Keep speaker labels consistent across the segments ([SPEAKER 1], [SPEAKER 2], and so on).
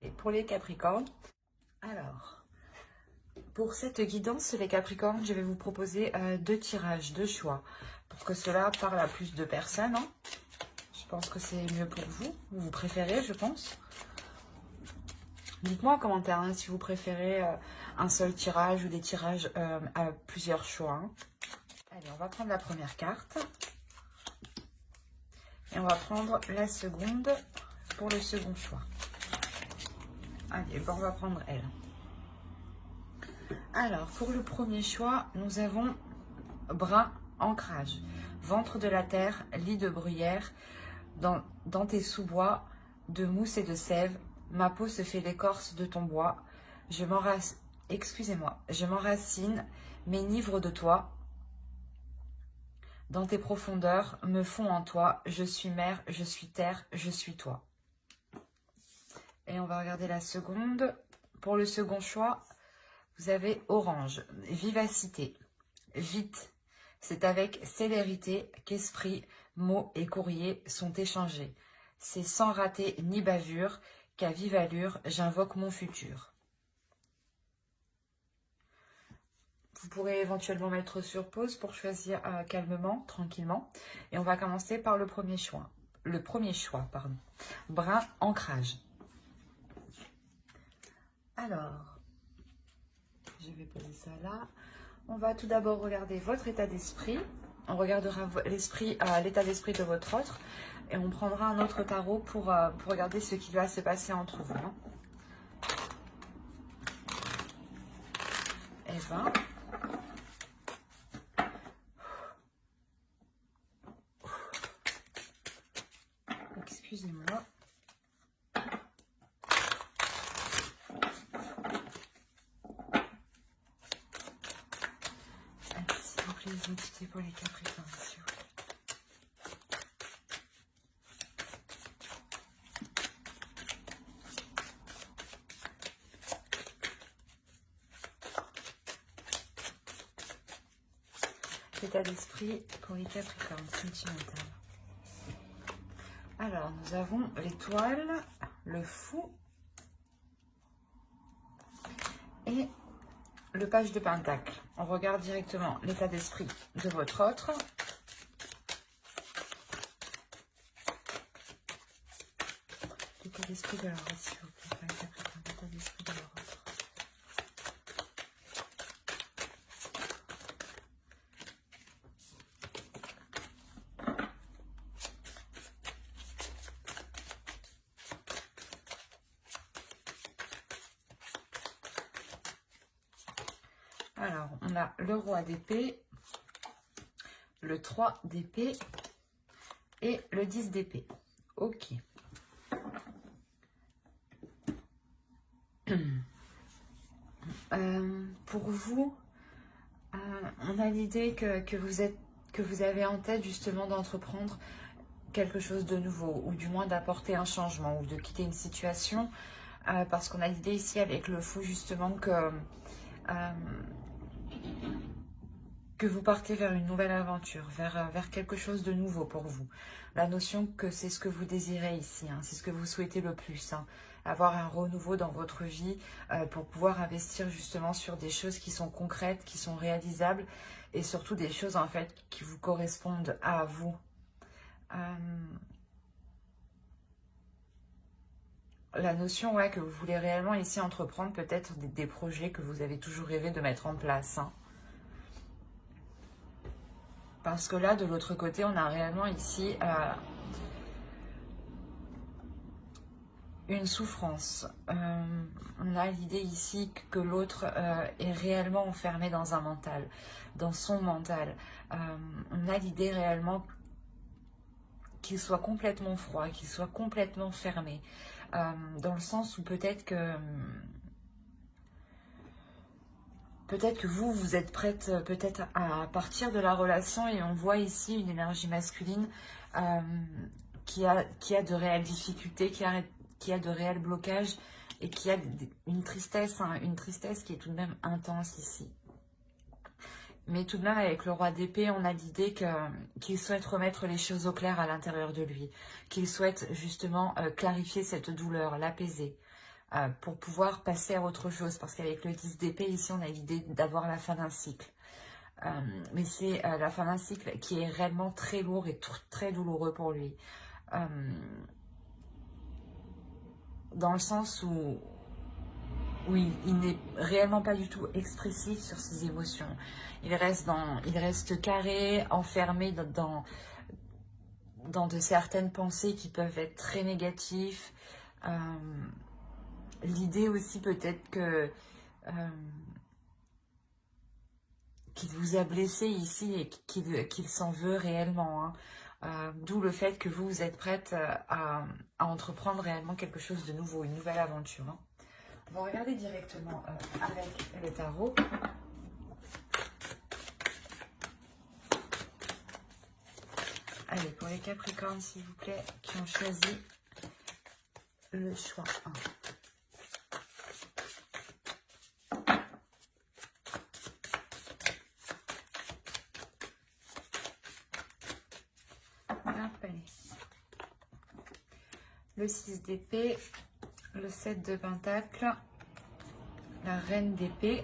[SPEAKER 1] Et pour les Capricornes, alors, pour cette guidance, les Capricornes, je vais vous proposer deux tirages, deux choix, pour que cela parle à plus de personnes. Hein. Je pense que c'est mieux pour vous. Vous préférez, je pense. Dites-moi en commentaire hein, si vous préférez un seul tirage ou des tirages à plusieurs choix. Hein. Allez, on va prendre la première carte. Et on va prendre la seconde pour le second choix. Allez, bon, on va prendre elle. Alors, pour le premier choix, nous avons brin, ancrage, ventre de la terre, lit de bruyère, dans tes sous-bois, de mousse et de sève, ma peau se fait l'écorce de ton bois, je m'enracine, m'enivre de toi, dans tes profondeurs, me fond en toi, je suis mer, je suis terre, je suis toi. Et on va regarder la seconde. Pour le second choix, vous avez orange, vivacité, vite. C'est avec célérité qu'esprit, mots et courriers sont échangés. C'est sans rater ni bavure qu'à vive allure j'invoque mon futur. Vous pourrez éventuellement mettre sur pause pour choisir calmement, tranquillement. Et on va commencer par le premier choix. Brin, ancrage. Alors, je vais poser ça là. On va tout d'abord regarder votre état d'esprit. On regardera l'état d'esprit de votre autre. Et on prendra un autre tarot pour regarder ce qui va se passer entre vous. Hein. Et ben... Excusez-moi. S'il vous plaît, les entités pour les Capricornes, s'il vous plaît. L'état d'esprit pour les Capricornes, sentimental. Alors, nous avons l'étoile, le fou et le page de pentacle. On regarde directement l'état d'esprit de votre autre. L'état d'esprit de leur autre, s'il vous plaît. L'état d'esprit de leur autre. Alors, on a le roi d'épée, le 3 d'épée et le 10 d'épée. Ok. Pour vous, on a l'idée que vous avez en tête justement d'entreprendre quelque chose de nouveau, ou du moins d'apporter un changement, ou de quitter une situation, parce qu'on a l'idée ici avec le fou justement que vous partez vers une nouvelle aventure, vers quelque chose de nouveau pour vous. La notion que c'est ce que vous désirez ici, hein, c'est ce que vous souhaitez le plus, hein, avoir un renouveau dans votre vie pour pouvoir investir justement sur des choses qui sont concrètes, qui sont réalisables, et surtout des choses en fait qui vous correspondent à vous. La notion que vous voulez réellement ici entreprendre peut-être des projets que vous avez toujours rêvé de mettre en place. Hein. Parce que là, de l'autre côté, on a réellement ici une souffrance. On a l'idée ici que l'autre est réellement enfermé dans un mental, dans son mental. On a l'idée réellement qu'il soit complètement froid, qu'il soit complètement fermé. Dans le sens où peut-être que vous êtes prête peut-être à partir de la relation, et on voit ici une énergie masculine qui a de réelles difficultés, qui a de réels blocages et qui a une tristesse qui est tout de même intense ici. Mais tout de même, avec le roi d'épée, on a l'idée qu'il souhaite remettre les choses au clair à l'intérieur de lui, qu'il souhaite justement clarifier cette douleur, l'apaiser. pour pouvoir passer à autre chose. Parce qu'avec le 10 d'épée, ici, on a l'idée d'avoir la fin d'un cycle. Mais c'est la fin d'un cycle qui est réellement très lourd et très douloureux pour lui. Dans le sens où il n'est réellement pas du tout expressif sur ses émotions. Il reste carré, enfermé dans de certaines pensées qui peuvent être très négatives. L'idée aussi peut-être que qu'il vous a blessé ici et qu'il s'en veut réellement. Hein. D'où le fait que vous êtes prête à entreprendre réellement quelque chose de nouveau, une nouvelle aventure. Hein. On va regarder directement avec le tarot. Allez, pour les Capricornes, s'il vous plaît, qui ont choisi le choix 1. Le 6 d'épée, le 7 de pentacle, la reine d'épée,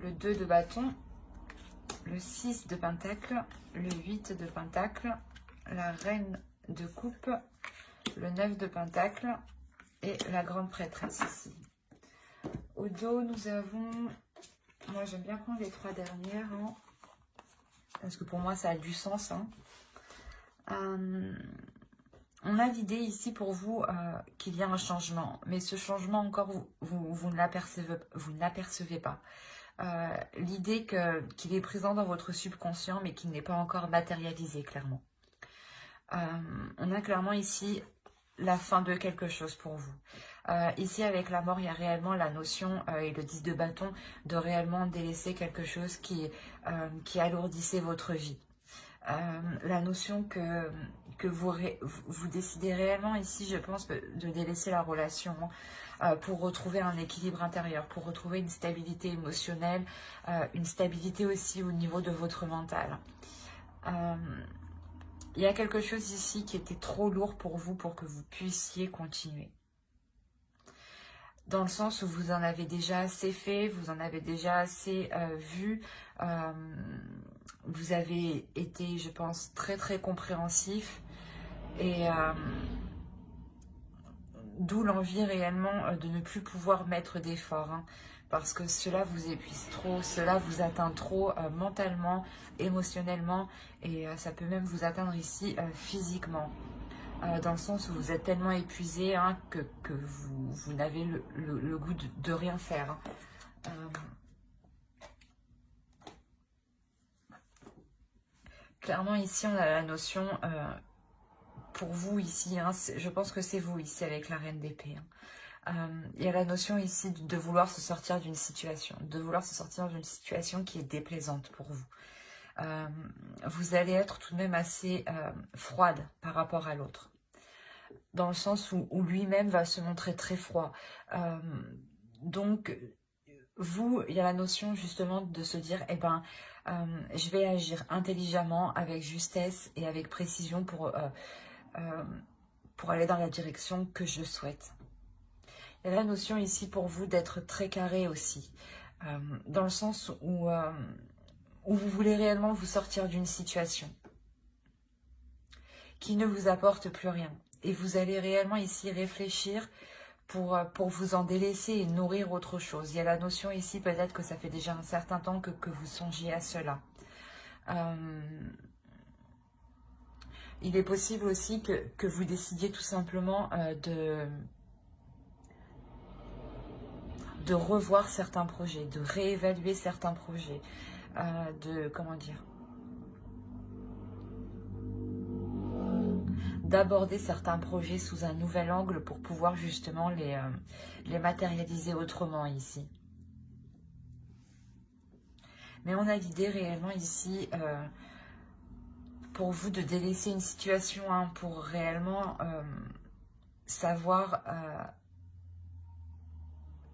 [SPEAKER 1] le 2 de bâton, le 6 de pentacle, le 8 de pentacle, la reine de coupe, le 9 de pentacle et la grande prêtresse ici. Au dos, nous avons, moi j'aime bien prendre les 3 dernières, hein, parce que pour moi ça a du sens. Hein. On a l'idée ici pour vous qu'il y a un changement, mais ce changement encore, vous ne l'apercevez pas. L'idée qu'il est présent dans votre subconscient, mais qu'il n'est pas encore matérialisé, clairement. On a clairement ici la fin de quelque chose pour vous. Ici, avec la mort, il y a réellement la notion, et le 10 de bâton, de réellement délaisser quelque chose qui alourdissait votre vie. La notion que vous décidez réellement ici, je pense, de délaisser la relation pour retrouver un équilibre intérieur, pour retrouver une stabilité émotionnelle, une stabilité aussi au niveau de votre mental. Il y a quelque chose ici qui était trop lourd pour vous pour que vous puissiez continuer. Dans le sens où vous en avez déjà assez fait, vous en avez déjà assez vu. Vous avez été, je pense, très très compréhensif. Et d'où l'envie réellement de ne plus pouvoir mettre d'efforts. Hein, parce que cela vous épuise trop, cela vous atteint trop mentalement, émotionnellement. Et ça peut même vous atteindre ici physiquement. Dans le sens où vous êtes tellement épuisé hein, que vous n'avez le goût de rien faire. Hein. Clairement ici on a la notion, pour vous ici, hein, je pense que c'est vous ici avec la reine d'épée. Hein. Il y a la notion ici de vouloir se sortir d'une situation, qui est déplaisante pour vous. Vous allez être tout de même assez froide par rapport à l'autre. Dans le sens où lui-même va se montrer très froid. Donc, vous, il y a la notion justement de se dire, eh ben, je vais agir intelligemment, avec justesse et avec précision pour aller dans la direction que je souhaite. Il y a la notion ici pour vous d'être très carré aussi, dans le sens où vous voulez réellement vous sortir d'une situation qui ne vous apporte plus rien. Et vous allez réellement ici réfléchir pour vous en délaisser et nourrir autre chose. Il y a la notion ici, peut-être que ça fait déjà un certain temps que vous songiez à cela. Il est possible aussi que vous décidiez tout simplement de revoir certains projets, de réévaluer certains projets, comment dire, d'aborder certains projets sous un nouvel angle pour pouvoir justement les matérialiser autrement ici. Mais on a l'idée réellement ici pour vous de délaisser une situation hein, pour réellement savoir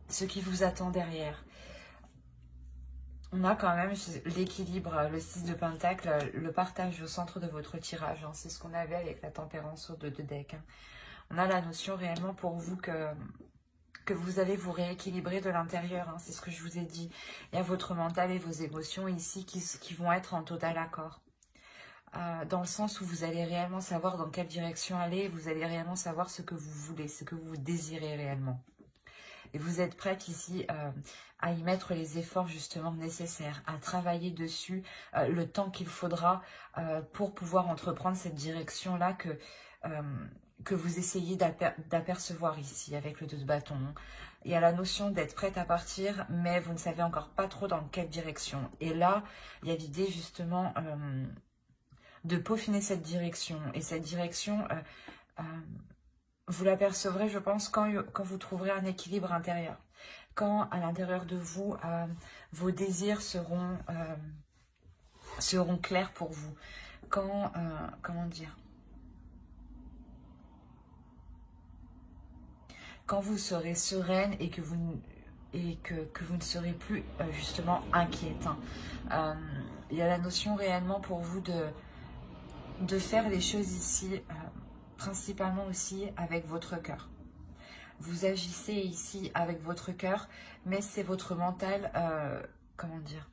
[SPEAKER 1] ce qui vous attend derrière. On a quand même l'équilibre, le 6 de pentacle, le partage au centre de votre tirage. Hein. C'est ce qu'on avait avec la tempérance au 2 de deck. Hein. On a la notion réellement pour vous que vous allez vous rééquilibrer de l'intérieur, hein, c'est ce que je vous ai dit. Il y a votre mental et vos émotions ici qui vont être en total accord. Dans le sens où vous allez réellement savoir dans quelle direction aller, vous allez réellement savoir ce que vous voulez, ce que vous désirez réellement. Et vous êtes prête ici à y mettre les efforts justement nécessaires, à travailler dessus le temps qu'il faudra pour pouvoir entreprendre cette direction-là que vous essayez d'apercevoir ici avec le 2 de bâton. Il y a la notion d'être prête à partir, mais vous ne savez encore pas trop dans quelle direction. Et là, il y a l'idée justement de peaufiner cette direction. Et cette direction, vous l'apercevrez, je pense, quand vous trouverez un équilibre intérieur. Quand à l'intérieur de vous, vos désirs seront clairs pour vous. Quand, comment dire, quand vous serez sereine et que vous ne serez plus justement inquiète. Hein. Il y a la notion réellement pour vous de faire les choses ici, principalement aussi avec votre cœur. Vous agissez ici avec votre cœur, mais c'est votre mental, comment dire,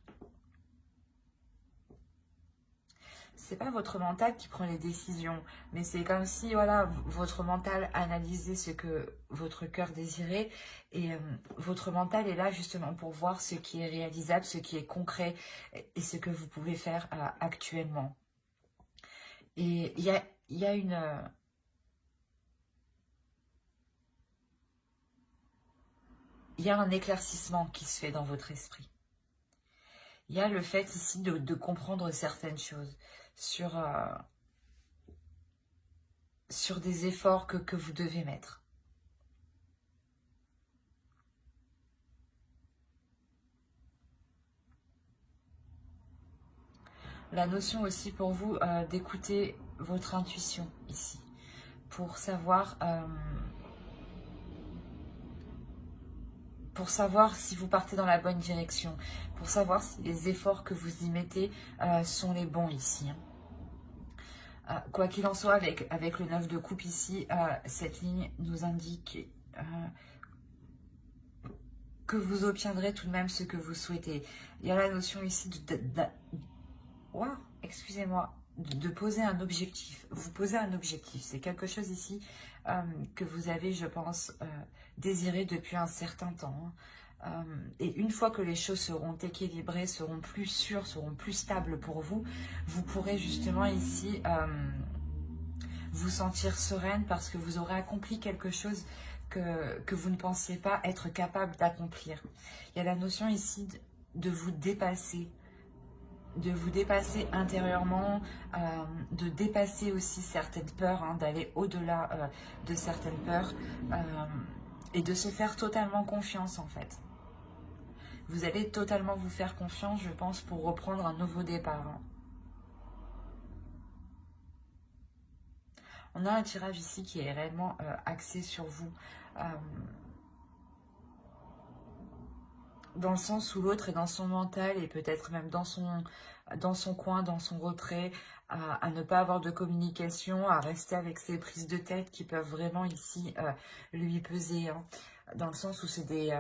[SPEAKER 1] c'est pas votre mental qui prend les décisions, mais c'est comme si, voilà, votre mental analysait ce que votre cœur désirait, et votre mental est là justement pour voir ce qui est réalisable, ce qui est concret, et ce que vous pouvez faire actuellement. Et il y a une... il y a un éclaircissement qui se fait dans votre esprit. Il y a le fait ici de comprendre certaines choses sur des efforts que vous devez mettre. La notion aussi pour vous d'écouter votre intuition ici, pour savoir si vous partez dans la bonne direction, pour savoir si les efforts que vous y mettez sont les bons ici. Quoi qu'il en soit, avec le 9 de coupe ici, cette ligne nous indique que vous obtiendrez tout de même ce que vous souhaitez. Il y a la notion ici excusez-moi, de poser un objectif. Vous posez un objectif, c'est quelque chose ici que vous avez, je pense, désiré depuis un certain temps. Et une fois que les choses seront équilibrées, seront plus sûres, seront plus stables pour vous, vous pourrez justement ici vous sentir sereine parce que vous aurez accompli quelque chose que vous ne pensiez pas être capable d'accomplir. Il y a la notion ici de vous dépasser intérieurement, de dépasser aussi certaines peurs, hein, d'aller au-delà de certaines peurs et de se faire totalement confiance en fait. Vous allez totalement vous faire confiance, je pense, pour reprendre un nouveau départ. Hein. On a un tirage ici qui est réellement axé sur vous. Dans le sens où l'autre est dans son mental et peut-être même dans son coin, dans son retrait, à ne pas avoir de communication, à rester avec ses prises de tête qui peuvent vraiment ici lui peser. Hein. Dans le sens où c'est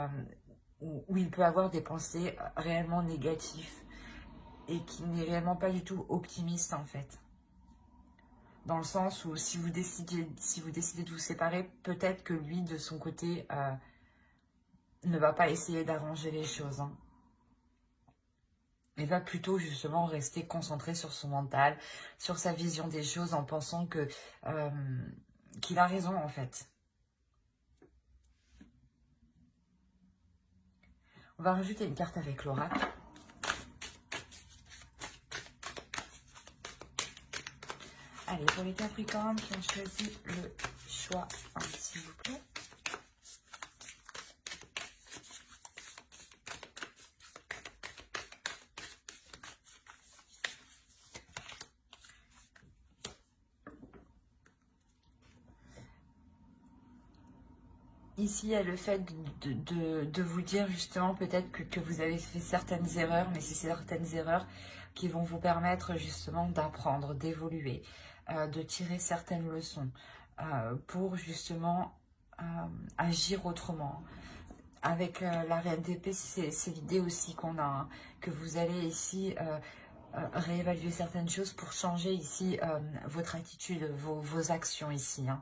[SPEAKER 1] où il peut avoir des pensées réellement négatives et qui n'est réellement pas du tout optimiste en fait. Dans le sens où si vous décidez de vous séparer, peut-être que lui de son côté ne va pas essayer d'arranger les choses. Hein. Il va plutôt justement rester concentré sur son mental, sur sa vision des choses en pensant qu'il a raison en fait. On va rajouter une carte avec l'oracle. Allez, pour les Capricornes qui ont choisi le choix 1, s'il vous plaît. Ici, il y a le fait de vous dire justement peut-être que vous avez fait certaines erreurs, mais c'est certaines erreurs qui vont vous permettre justement d'apprendre, d'évoluer, de tirer certaines leçons. pour justement agir autrement. Avec la reine d'épée, c'est l'idée aussi qu'on a, hein, que vous allez ici réévaluer certaines choses pour changer ici votre attitude, vos actions ici. Hein.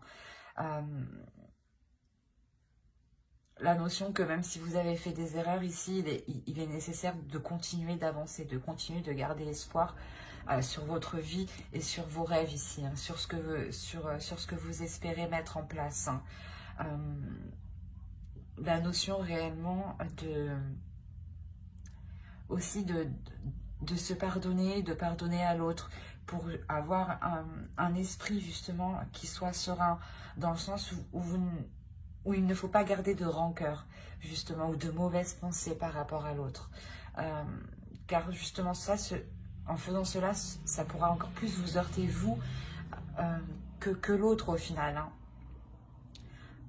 [SPEAKER 1] La notion que même si vous avez fait des erreurs ici, il est nécessaire de continuer d'avancer, de continuer de garder espoir sur votre vie et sur vos rêves ici, hein, sur ce que vous espérez mettre en place. Hein. La notion réellement aussi de se pardonner, de pardonner à l'autre, pour avoir un esprit justement qui soit serein, dans le sens où il ne faut pas garder de rancœur, justement, ou de mauvaises pensées par rapport à l'autre. Car justement, ça, en faisant cela, ça pourra encore plus vous heurter, vous, que l'autre au final.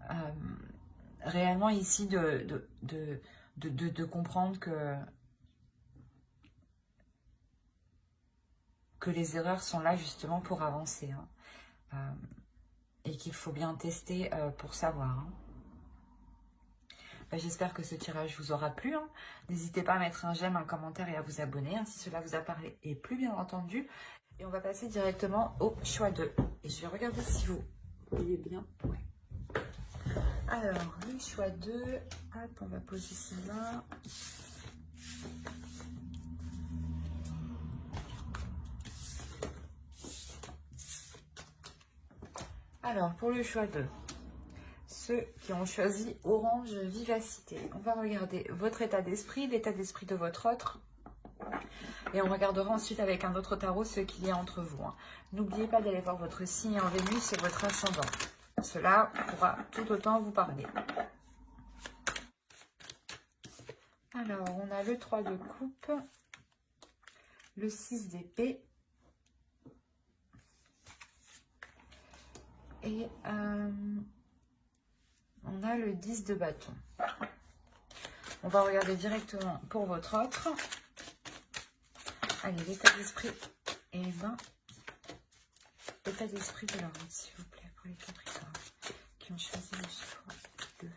[SPEAKER 1] Hein. Réellement ici, de comprendre que les erreurs sont là justement pour avancer. Hein. Et qu'il faut bien tester pour savoir. Hein. J'espère que ce tirage vous aura plu. Hein. N'hésitez pas à mettre un j'aime, un commentaire et à vous abonner hein, si cela vous a parlé et plu bien entendu. Et on va passer directement au choix 2. Et je vais regarder si vous voyez bien. Ouais. Alors, le choix 2. Hop, on va poser cela. Alors, pour le choix 2. Ceux qui ont choisi Orange Vivacité. On va regarder votre état d'esprit, l'état d'esprit de votre autre. Et on regardera ensuite avec un autre tarot ce qu'il y a entre vous. Hein. N'oubliez pas d'aller voir votre signe en Vénus et votre ascendant. Cela pourra tout autant vous parler. Alors, on a le 3 de coupe, le 6 d'épée et on a le 10 de bâton. On va regarder directement pour votre autre. Allez, l'état d'esprit. Et ben, l'état d'esprit de leur autre, s'il vous plaît, pour les Capricornes qui ont choisi le choix 2.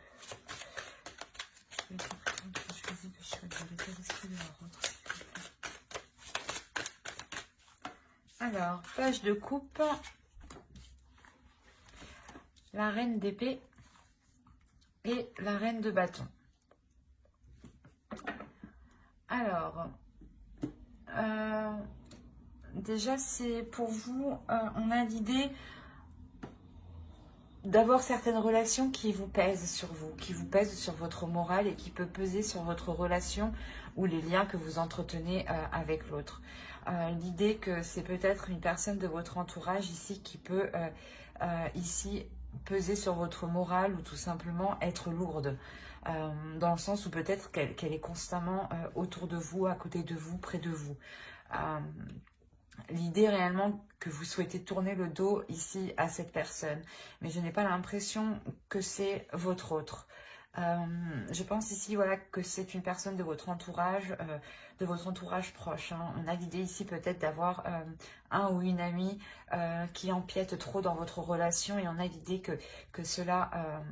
[SPEAKER 1] Les Capricornes qui ont choisi le choix 2, l'état d'esprit de leur autre, s'il vous plaît. Alors, page de coupe. La reine d'épée et la reine de bâton. Alors, déjà, c'est pour vous, on a l'idée d'avoir certaines relations qui vous pèsent sur vous, qui vous pèsent sur votre morale et qui peut peser sur votre relation ou les liens que vous entretenez avec l'autre. L'idée que c'est peut-être une personne de votre entourage ici qui peut ici peser sur votre morale ou tout simplement être lourde. Dans le sens où peut-être qu'elle est constamment autour de vous, à côté de vous, près de vous. L'idée réellement que vous souhaitez tourner le dos ici à cette personne. Mais je n'ai pas l'impression que c'est votre autre. Je pense ici voilà, que c'est une personne de votre entourage proche. Hein. On a l'idée ici peut-être d'avoir un ou une amie qui empiète trop dans votre relation et on a l'idée que cela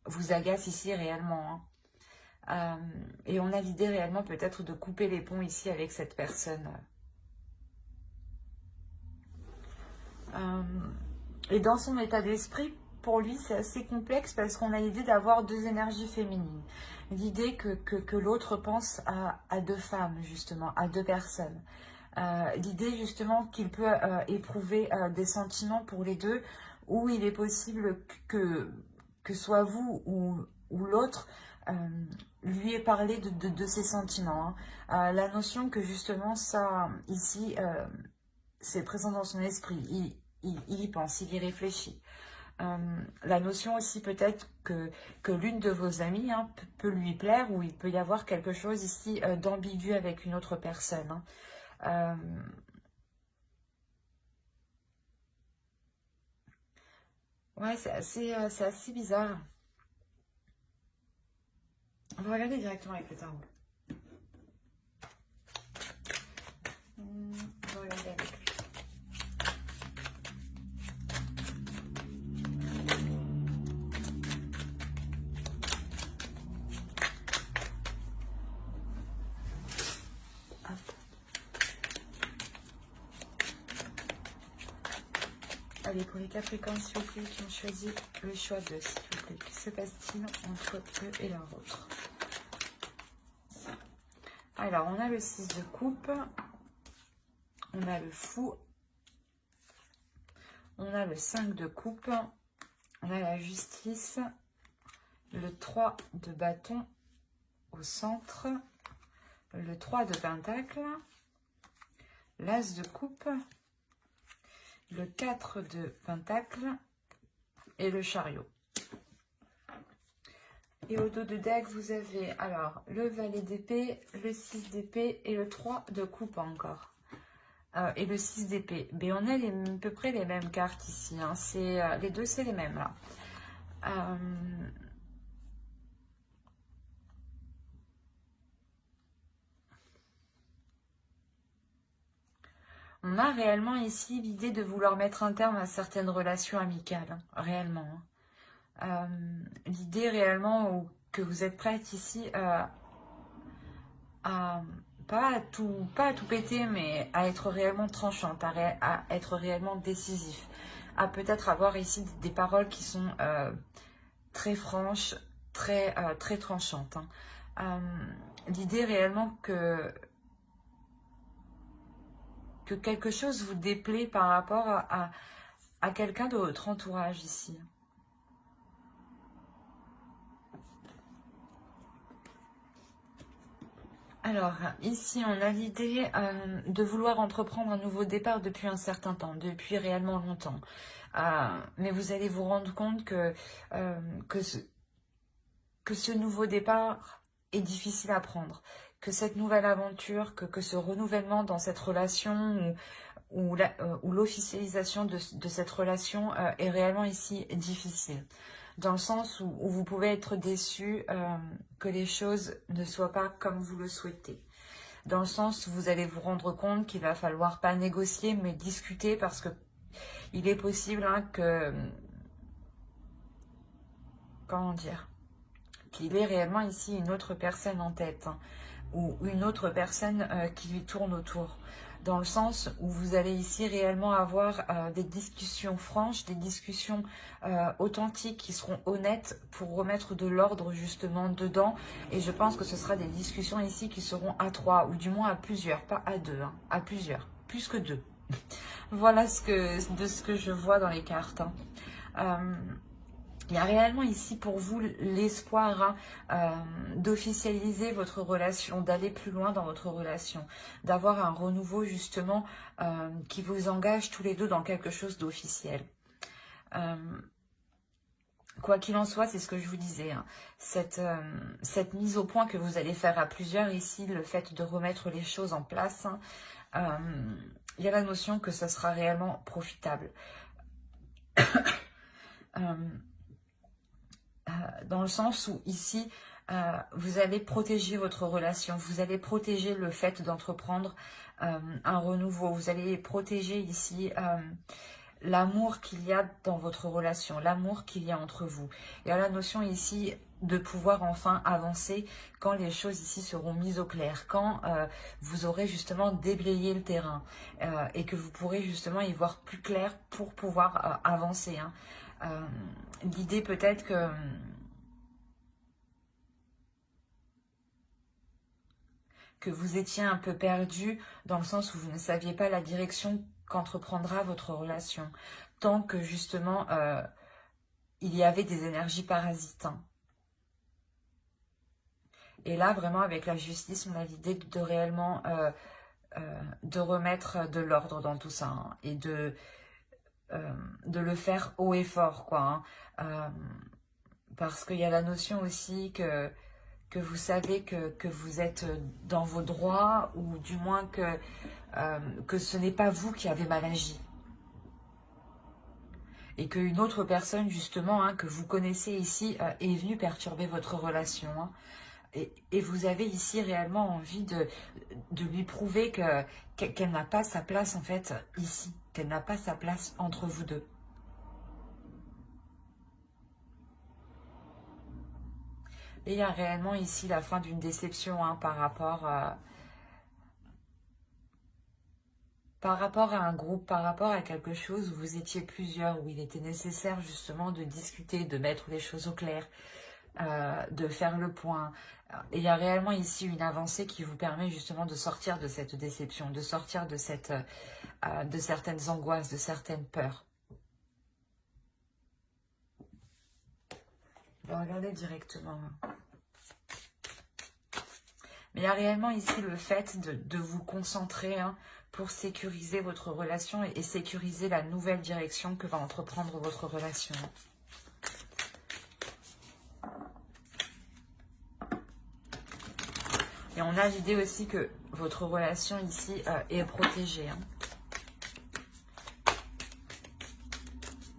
[SPEAKER 1] vous agace ici réellement. Hein. Et on a l'idée réellement peut-être de couper les ponts ici avec cette personne. Et dans son état d'esprit, pour lui, c'est assez complexe parce qu'on a l'idée d'avoir deux énergies féminines. L'idée que l'autre pense à deux femmes, justement, à deux personnes. L'idée, justement, qu'il peut éprouver des sentiments pour les deux, où il est possible que soit vous ou l'autre lui ait parlé de ses sentiments. Hein. La notion que, justement, ça, ici, c'est présent dans son esprit. Il y pense, il y réfléchit. La notion aussi peut-être que l'une de vos amies hein, peut lui plaire ou il peut y avoir quelque chose ici d'ambigu avec une autre personne. Hein. Ouais, c'est assez bizarre. On va regarder directement avec le tarot. On va regarder avec lui. Allez, pour les Capricornes, s'il vous plaît, qui ont choisi le choix 2, s'il vous plaît. Que se passe-t-il entre eux et leur autre? Alors, on a le 6 de coupe. On a le fou. On a le 5 de coupe. On a la justice. Le 3 de bâton au centre. Le 3 de pentacle. L'as de coupe. Le 4 de pentacle. Et le chariot. Et au dos de deck, vous avez alors le valet d'épée, le 6 d'épée et le 3 de coupe encore. Et le 6 d'épée. Mais on a à peu près les mêmes cartes ici. Hein. Les deux, c'est les mêmes là. On a réellement ici l'idée de vouloir mettre un terme à certaines relations amicales. Hein, réellement. Hein. L'idée réellement que vous êtes prête ici à pas à tout péter, mais à être réellement tranchante, à être réellement décisif, à peut-être avoir ici des paroles qui sont très franches, très tranchantes. Hein. L'idée réellement que quelque chose vous déplaît par rapport à quelqu'un de votre entourage ici. Alors, ici, on a l'idée de vouloir entreprendre un nouveau départ depuis un certain temps, depuis réellement longtemps. Mais vous allez vous rendre compte que ce nouveau départ est difficile à prendre, que cette nouvelle aventure, que ce renouvellement dans cette relation ou l'officialisation de cette relation est réellement ici difficile. Dans le sens où vous pouvez être déçu que les choses ne soient pas comme vous le souhaitez. Dans le sens où vous allez vous rendre compte qu'il va falloir pas négocier, mais discuter parce que il est possible hein, comment dire, qu'il ait réellement ici une autre personne en tête hein, ou une autre personne qui lui tourne autour. Dans le sens où vous allez ici réellement avoir des discussions franches, des discussions authentiques qui seront honnêtes pour remettre de l'ordre justement dedans. Et je pense que ce sera des discussions ici qui seront à 3 ou du moins à plusieurs, pas à 2, hein, à plusieurs, plus que 2. Voilà ce que je vois dans les cartes. Hein. Il y a réellement ici pour vous l'espoir hein, d'officialiser votre relation, d'aller plus loin dans votre relation, d'avoir un renouveau justement qui vous engage tous les deux dans quelque chose d'officiel. Quoi qu'il en soit, c'est ce que je vous disais, hein, cette mise au point que vous allez faire à plusieurs ici, le fait de remettre les choses en place, hein, il y a la notion que ça sera réellement profitable. Dans le sens où ici, vous allez protéger votre relation, vous allez protéger le fait d'entreprendre un renouveau, vous allez protéger ici l'amour qu'il y a dans votre relation, l'amour qu'il y a entre vous. Il y a la notion ici de pouvoir enfin avancer quand les choses ici seront mises au clair, quand vous aurez justement déblayé le terrain et que vous pourrez justement y voir plus clair pour pouvoir avancer. Hein. L'idée peut-être que vous étiez un peu perdu dans le sens où vous ne saviez pas la direction qu'entreprendra votre relation, tant que justement il y avait des énergies parasites. Hein. Et là, vraiment, avec la justice, on a l'idée de réellement de remettre de l'ordre dans tout ça hein, et de le faire haut et fort, quoi. Hein. Parce qu'il y a la notion aussi que vous savez que vous êtes dans vos droits ou du moins que ce n'est pas vous qui avez mal agi. Et qu'une autre personne, justement, hein, que vous connaissez ici, est venue perturber votre relation. Hein. Et vous avez ici réellement envie de lui prouver qu'elle n'a pas sa place, en fait, ici. Qu'elle n'a pas sa place entre vous deux. Et il y a réellement ici la fin d'une déception hein, par rapport par rapport à un groupe, par rapport à quelque chose où vous étiez plusieurs, où il était nécessaire justement de discuter, de mettre les choses au clair, de faire le point. Et il y a réellement ici une avancée qui vous permet justement de sortir de cette déception, de sortir de certaines angoisses, de certaines peurs. Je vais regarder directement. Mais il y a réellement ici le fait de vous concentrer pour sécuriser votre relation et sécuriser la nouvelle direction que va entreprendre votre relation. Et on a l'idée aussi que votre relation ici est protégée.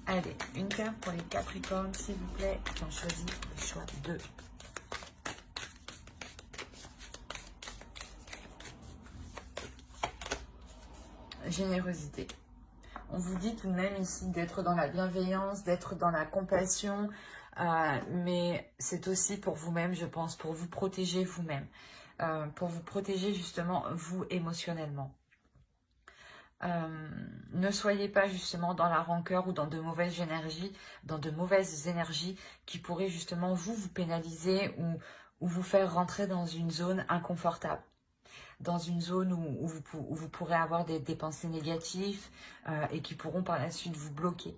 [SPEAKER 1] Allez, une carte pour les Capricornes, s'il vous plaît. On choisit le choix 2. Générosité. On vous dit tout de même ici d'être dans la bienveillance, d'être dans la compassion, mais c'est aussi pour vous-même, je pense, pour vous protéger vous-même, pour vous protéger justement vous émotionnellement. Ne soyez pas justement dans la rancœur ou dans de mauvaises énergies, qui pourraient justement vous pénaliser ou vous faire rentrer dans une zone inconfortable. Dans une zone où vous pourrez avoir des pensées négatives et qui pourront par la suite vous bloquer.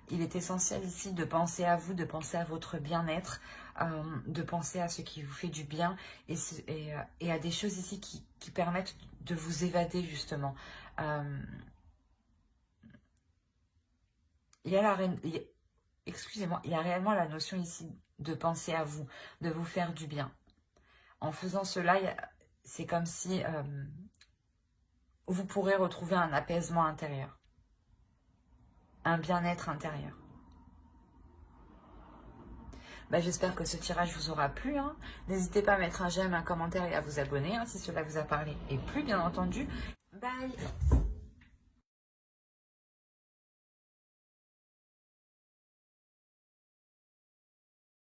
[SPEAKER 1] Il est essentiel ici de penser à vous, de penser à votre bien-être, de penser à ce qui vous fait du bien et à des choses ici qui permettent de vous évader justement. Excusez-moi, il y a réellement la notion ici de penser à vous, de vous faire du bien. En faisant cela, c'est comme si vous pourrez retrouver un apaisement intérieur, un bien-être intérieur. J'espère que ce tirage vous aura plu. N'hésitez pas à mettre un j'aime, un commentaire et à vous abonner si cela vous a parlé et plu, bien entendu. Bye!